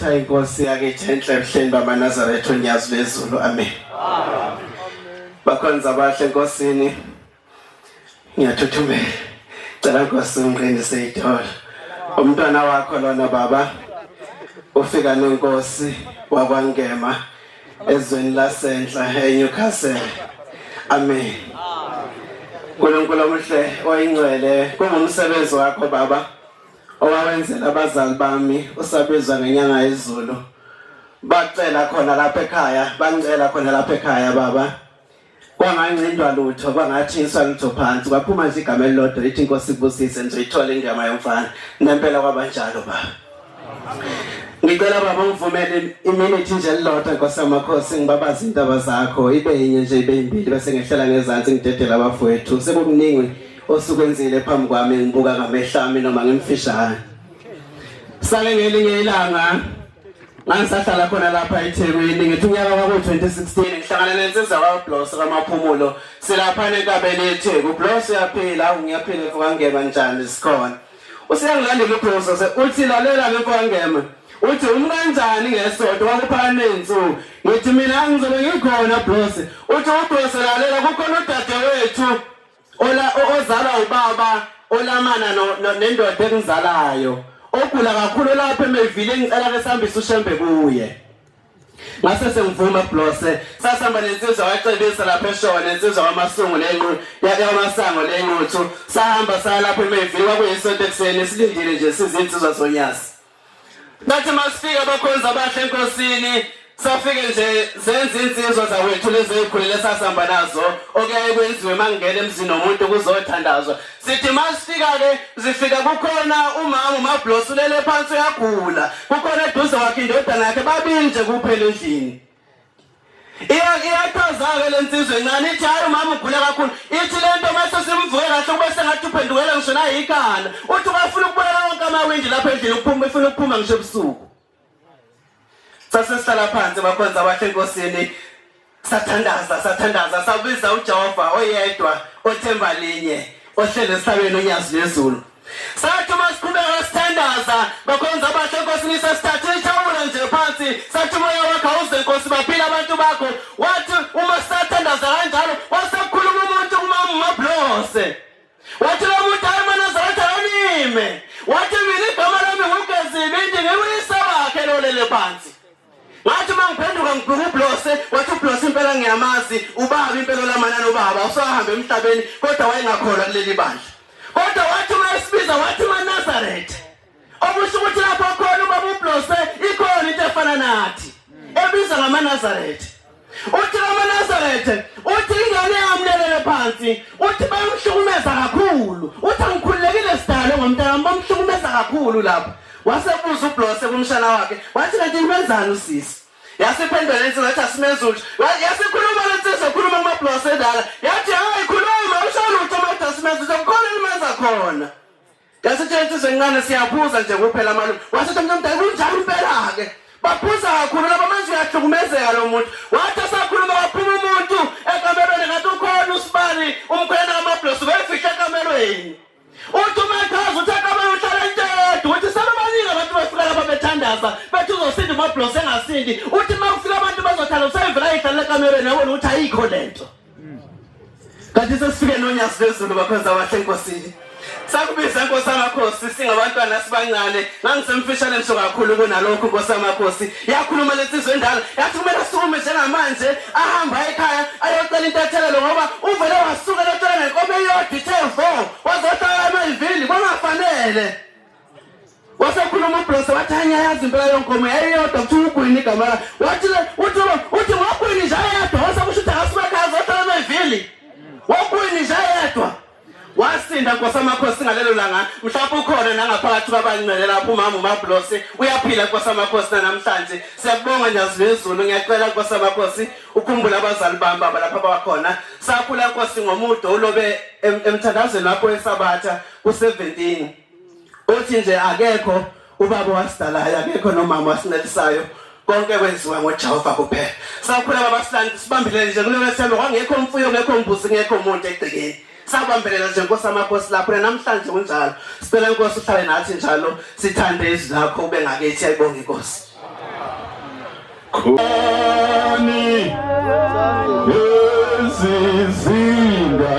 Siyabonga inkosi yakithi enhle ebuhleni bamaNazaretha onyazi lezulu. Amen. Bakhonza abahle enkosini. Ngiyathuthumela. Cela Nkosi ungqinise idolo. Umntwana wakho lona baba ufika nenkosi wakwangema ezweni lasenhla eNewcastle. Amen. Nkulunkulu omuhle oyingcwele kungumsebenzi wakho baba owawenzela abazali bami usabizwa ngenyanga yezulu. Bacela khona lapha ekhaya, bangicela khona lapha ekhaya baba. Kwangancindwa lutho, kwangathiswa lutho phansi, kwaphuma nje igama elilodwa lithi inkosi ibusise ngizoyithola indima yomfana. Nempela kwabanjalo baba. Ngicela baba ungivumele iminute nje elilodwa Nkosi yaMakhosi ngibabaza indaba zakho ibe yinye nje ibe yimbili bese ngehlela ngezantsi ngidedela abafowethu. Sekukuningi osukwenzile phambi kwami ngibuka ngamehlami noma ngimfishane. Sake ngelinye ilanga ngisahlala khona lapha eThekwini ngithi unyaka wa-2016 ngihlangana nensizwa kaBloss kaMaphumulo silapha enkabeni eTheku. Bloss uyaphila ngiyaphila mfowangema njani sikhona. Usiyangilandela uBloss uthi lalela mfowangema. Uthi umkanjani ngesonto wakuphana nensuku. Ngithi mina ngizobe ngikhona Bloss. Uthi uBloss lalela kukhona udadewethu ozala ubaba olamana nendoda engizalayo. Ogula kakhulu lapha emevile ngicela besihambise ushembe kuye. Ngase sengivuma Bloss sasihamba nensizwa wacebisa lapha eShowe nensizwa wamasungu yamasango lenquthu sahamba sala lapha emevile kwakuyisonto ekseni silindile nje sizinsizwa zonyasi. Bathi masifika bakhonza abahle enkosini safike nje zenza insizwa zawethu lezi ezikhulile sasihamba nazo okuyaye kwenziwe mangena emzini nomuntu kuzothandazwa. Sithi masifika ke zifika kukhona umama uMabloss ulele phansi uyagula. Kukhona eduze wakhe indodana yakhe babili nje kuphela endlini. Iyaqhaza-ke le nsizwa encane ithi hayi umama ugula kakhulu. Ithi lento mase simvuke kahle kube sengathi uphendukela ngisho nayikhanda. Uthi ungafuna ukubona wonke amawindi lapha endlini ufuna ukuphuma ngisho ebusuku. Sasihlala phansi bakhonza abahle enkosini sathandaza sabiza uJehova oyedwa othemba linye ohlele esithabeni onyazi lezulu. Sathi masiqhubeka sithandaza bakhonza abahle enkosini sasithatha ithawula nje phansi sathi moya wakhe awuzenkosi baphila abantu bakho. Wathi uma sithandaza kanjalo wasekhuluma umuntu kumama uMabloss. Wathi lo muntu hayi maNazaretha anime. Wathi mina igama lami nguGezibindi ngiyisa bakhe lolele phansi. Wathi mangiphenduka ngibheka uBloss wathi uBloss impela ngiyamazi ubaba impela lamanani ubaba usahamba emhlabeni kodwa wayengakholwa kuleli bandla. Kodwa wathi mayisibiza wathi maNazaretha. Okusho ukuthi lapho khona ubaba uBloss ikhona into efana nathi ebiza ngamaNazaretha. Uthi ngamaNazaretha uthi ingane yamlelele phansi uthi bayamhlukumeza kakhulu. Uthi angikhululekile sidalo ngomntana bamhlukumeza kakhulu lapho. Wasebuza uBloss kumshana wakhe wathi kanti ngibenzani usisi. Yasiphendula insizwa yathi asimezulu. Yasikhuluma lensizwa khuluma kuMabloss edala. Yathi hayi khuluma ushaya uTomata asimezulu khona limenza khona. Yasitshela insizwa encane siyaphuza nje kuphela malume. Wasithi mntomdala kunjani impela ke. Baphuza kakhulu laba manje uyahlukumezeka lo muntu. Wathi asakhuluma waphuma umuntu ekamerweni ngathi ukhona usibani umkhwena kaMabloss wefihla ekamerweni. Uthi uMakhaza uthi akamela uhlala intedwa uthi sababaningi abantu bafika lapha bethandaza bethi uzosinda uMabloss engasindi. Uthi makufika abantu bazothanda usayivela ihlala ekamerweni yabona ukuthi ayikho lento. Kanti sesifike nonyasi lezulu bakhonza abahle enkosini. Sakubiza Nkosi yaMakhosi singabantwana sibancane ngangisemfishane ngisho kakhulu kunalokho Nkosi yaMakhosi yakhuluma lensizwe endala yathi kumele asukume njengamanje ahamba ekhaya ayocela intathelelo ngoba uvele wasuka lotshela ngenkomo eyodwa ithe4 wazohlala emayivili kwangafanele. Wasekhuluma uBloss wathi anyayazi impela yonkomo yayiyodwa kuthi ugwini igama la uthi ngogwini nje ayedwa wasekusho ukuthi akasuka ekhaya azohlala emayivili wogwini nje ayedwa. Wasinda Nkosi yaMakhosi ngalelo langa mhlawumbe ukhona nangaphakathi kwabancane lapho umama uMabloss uyaphila Nkosi yaMakhosi namhlanje. Siyabonga nyazi lezulu ngiyacela Nkosi yaMakhosi ukhumbula abazali bami baba lapha bakhona. Sakhula Nkosi ngomudo ulobe emthandazweni lapho eSabatha ku17. Uthi nje akekho ubaba wasidalayo akekho nomama wasincedisayo konke kwenziwa ngoJehova kuphela. Sakhula baba sihlanje sibambile nje kulelo themba kwangekho umfuyo ngekho umbuzi ngekho umuntu egcekeni. Sabambelela nje Nkosi yaMakhosi lapho namhlanje kunjalo. Sicela Nkosi uhlale nathi njalo sithande izwi lakho ube ngakithi ayibonge Nkosi. Khani ezizindawa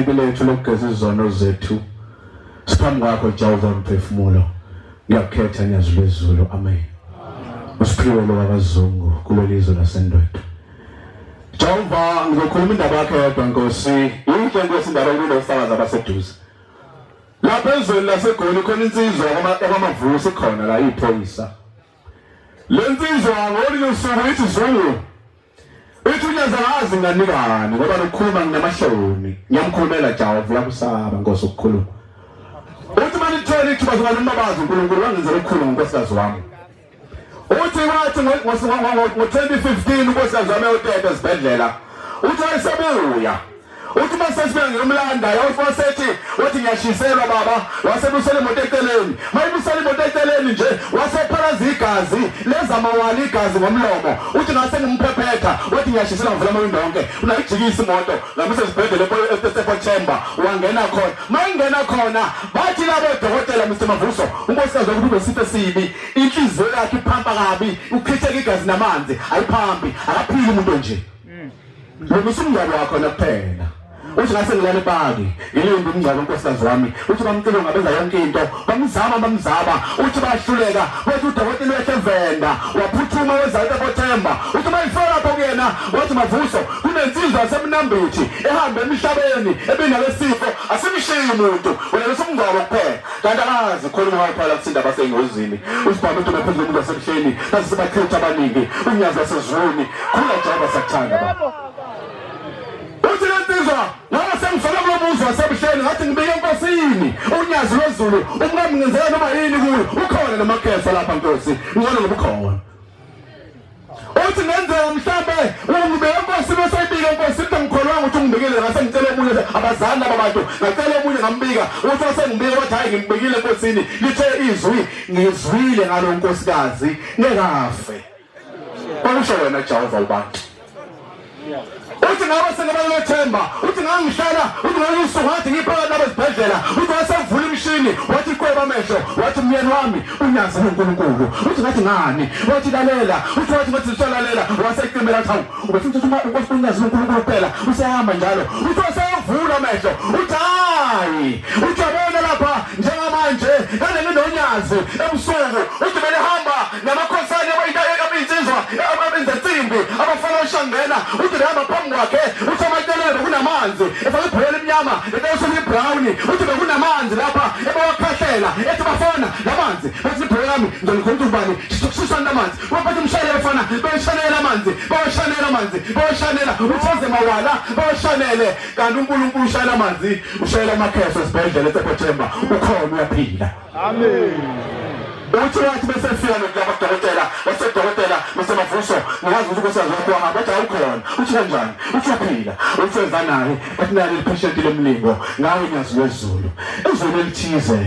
Chibilethu lokugeza izono zethu siphambi kwakho Jehova mphefumulo ngiyakhetha nyazi lwezulu amen usiphiwe lo abazungu kulelizwe lasendoda Jehova ngizokhuluma indaba yakhe yedwa Nkosi yinhle Nkosi indaba kulesakaza abaseduze lapha ezweni laseGoli khona insizwa kwamavusi khona la iphoyisa le nsizwa ngolunye usuku ithi zulu Uthi unyazakazi nganikani ngoba lokukhuluma nginamahloni ngiyamkhulumela Jehova uyakusaba Nkosi ukukhuluma Uthi manithole ithuba zokubabaza uNkulunkulu wangenzela ukukhuluma Nkosikazi wami Uthi wathi ngo-2015 Nkosikazi wami uyoteta esibhedlela uthi wayesebuya uthi masesifika ngiyomlanda wasethi wathi ngiyashiselwa baba wasebusela imoto eceleni mayibusela imoto eceleni nje wasephalaza igazi lezamawali igazi ngomlomo uthi ngase ngimphephetha wathi ngiyashiselwa ngivula amawindo onke unayijikisa imoto ngamuse sibhedlela eSefo chamber wangena khona mayingena khona bathi labo dokotela Mr Mavuso unkosikazi ukuthi ubesifo esibi inhliziyo yakhe iphampa kabi ukhitheka igazi namanzi ayiphampi akaphili umuntu nje lo msumngalo wakho nakuphela uthi ngase ngilale epaki ngilinda umngcwabo Nkosikazi wami uthi bamcela ngabenza yonke into bamzama uthi bahluleka wathi udokotela wehevenda waphuthuma wezayo eBothemba uthi mayifela lapho kuyena wathi Mavuso kunensizwa yaseMnambithi ehamba emhlabeni ebinalesifo asimshiyi umuntu wena besumngcwabo kuphela kanti akazi khona ngaphala kusinda basengozini usibhamu uthi baphezulu umuntu wasebuhleni basibakhutha abaningi unyazi wasezulwini khula Jehova sakuthanda baba uthi lensizwa ngoba sengifela kulomuzi wasebuhleni ngathi ngibike enkosini unyazi lwezulu ungamngenzela noma yini kuyo ukhona namakhesa lapha Nkosi ngcono ngoba ukhona uthi ngenzeka mhlambe ungibeke enkosini besayibika enkosini ukuthi ngikholwanga ukuthi ungibekile ngase ngicela omunye abazali laba bantu ngacela omunye ngambika uthi wasengibike wathi hayi ngibekile enkosini lithe izwi ngizwile ngalo nkosikazi ngekafe bakusho wena Jehova ubantu uthi ngabe sengabalethemba uthi ngangihlala uthi ngayisuku ngathi ngiphakathi labezibhedlela uthi wasevula imishini wathi kweba amehlo wathi myeni wami unyazi uNkulunkulu uthi ngathi ngani wathi lalela uthi wathi ngathi solalela wasecimela thawu ubefuna ukuthi unyazi uNkulunkulu kuphela usehamba njalo uthi wasevula amehlo uthi hayi uthi yabona lapha njengamanje ngane nginonyazi ebusuku uthi belehamba namakhosana abayinsizwa abenza insimbi abafana oshangena uthi behamba phambi kwakhe uthi amakelelo kunamanzi efake ibhola emnyama ebese brown uthi bekunamanzi lapha ebewakhahlela ethi bafana lamanzi bathi ibhola yami ngizolikhomba ubani sisana namanzi waphatha umshayela bafana bayishanela amanzi bayishanela uthoze mawala bayishanele kanti uNkulunkulu ushayela amanzi ushayela amakheso esibhedlela eSeptember ukhona uyaphila amen. Uthi wathi bese fika nokudokotela wasedokotela besemavuso ngazi ukuthi kusazi kwahamba bathi awukhona uthi kanjani uthi uyaphila usenza naye bathi naye lepatient lemlingo ngawe nyazi wezulu izulu elithize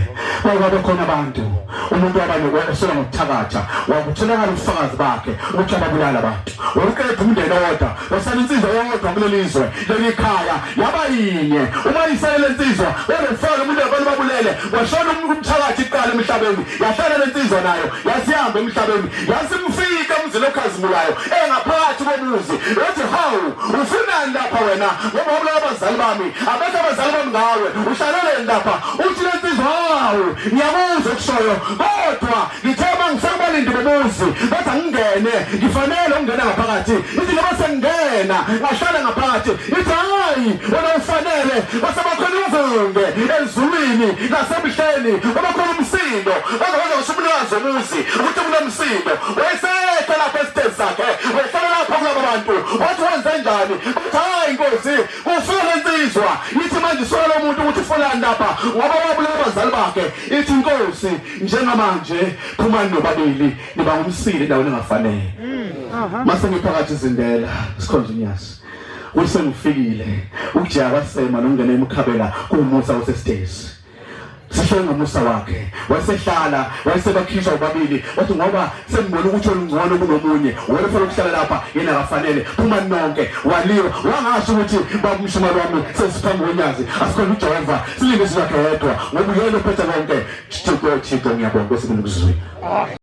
kwabe khona abantu umuntu wabani osola ngokuthakatha wakutholakala ubufakazi bakhe ukuthi ababulala abantu wonke umndeni owodwa wasala insizwa yodwa kulelizwe lelikhaya yaba yinye uma isele insizwa wabefaka umuntu abantu babulele washona umthakathi iqala emhlabeni yahlala insizwa nayo yasihamba emhlabeni yasimfika umzilokazimulayo engaphakathi komuzi yathi hawu ufunani lapha wena ngoba ubulala abazali bami abantu abazali bami ngawe uhlalele lapha uthi lensizwa hawu ngiyakuzwa ukushoyo kodwa ngithema ngisabalinde bomuzi bathi angingene ngifanele ukungena ngaphakathi ithi ngoba sengena ngahlala ngaphakathi ithi hayi wena ufanele basebakhona umvunge ezulwini nasemhleni babakhona umsindo bazokuza usumlazi umuzi ukuthi kunomsindo wayeseka lapha esitezi sakhe wayehlala lapha kulabo bantu wathi wenze njani uthi hayi Nkosi kufuna insizwa ithi manje sola umuntu ukuthi ufunani lapha ngoba wabulala abazali bakhe ithi Nkosi njengamanje phumani nobabili niba ngumsile endaweni engafanele mase ngiphakathi izindela sikhonza unyasi usengifikile ukujaka sema nokungena emkhabela kumusa osesitezi sihlele ngomusa wakhe wasehlala wayesebakhishwa ubabili wathi ngoba sengibona ukuthi olungcono kunomunye wena ufuna ukuhlala lapha yena akafanele phuma nonke waliwa wangasho ukuthi babumshumalo wami sesiphambi konyazi asikhona uJehova silinde sizakhe yedwa ngoba uyena ophethe konke Thixo ngiyabonga kwesibili kuzwe